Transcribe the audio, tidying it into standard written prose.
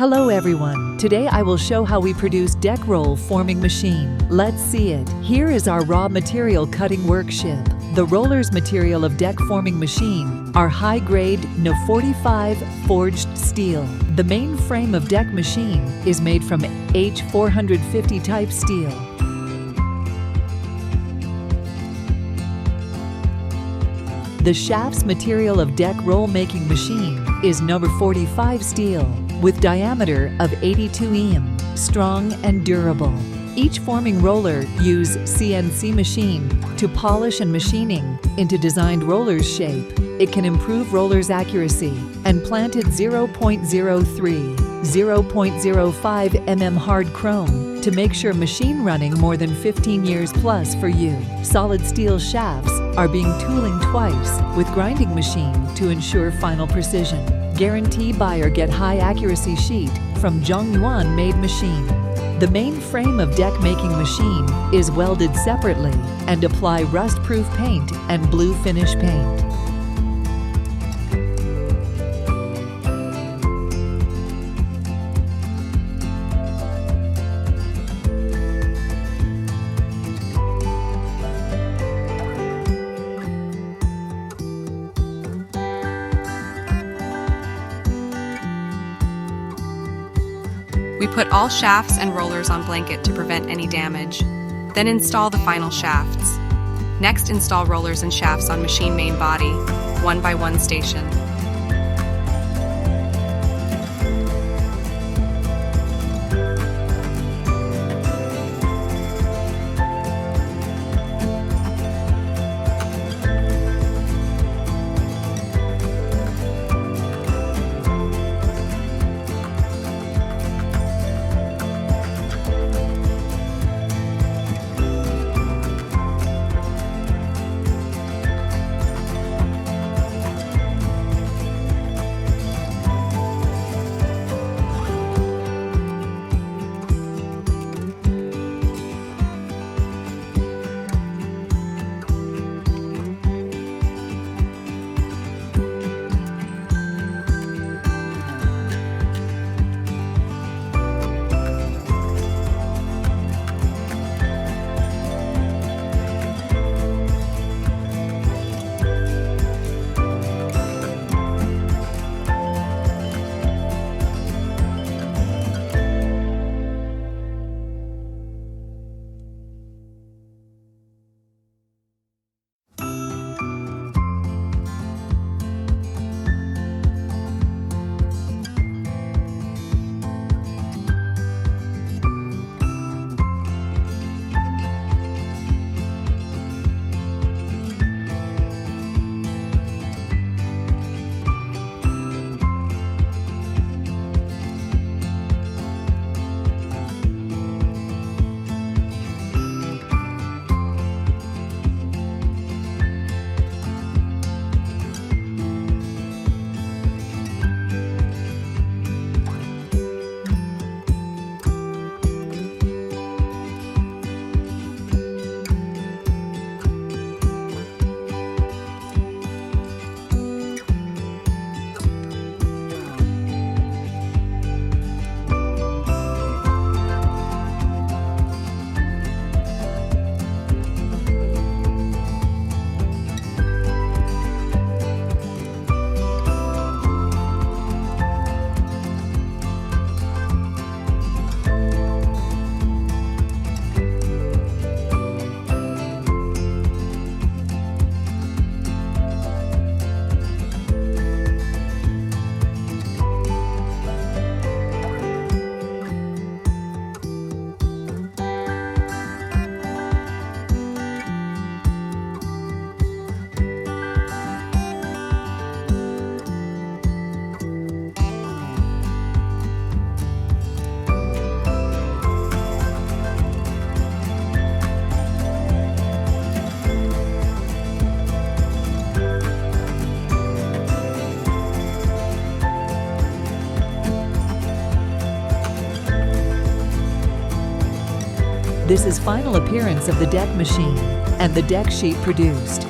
Hello everyone, today I will show how we produce deck roll forming machine. Let's see it. Here is our raw material cutting workshop. The rollers material of deck forming machine are high-grade No. 45 forged steel. The main frame of deck machine is made from H450 type steel. The shafts material of deck roll making machine is No. 45 steel with diameter of 82 mm, strong and durable. Each forming roller use CNC machine to polish and machining into designed rollers shape. It can improve rollers accuracy and planted 0.05 mm hard chrome to make sure machine running more than 15 years plus for you. Solid steel shafts are being tooling twice with grinding machine to ensure final precision. Guarantee buyer get high accuracy sheet from Zhongyuan made machine. The main frame of deck making machine is welded separately and apply rust-proof paint and blue finish paint. We put all shafts and rollers on blanket to prevent any damage. Then install the final shafts. Next, install rollers and shafts on machine main body, one by one station. This is final appearance of the deck machine and the deck sheet produced.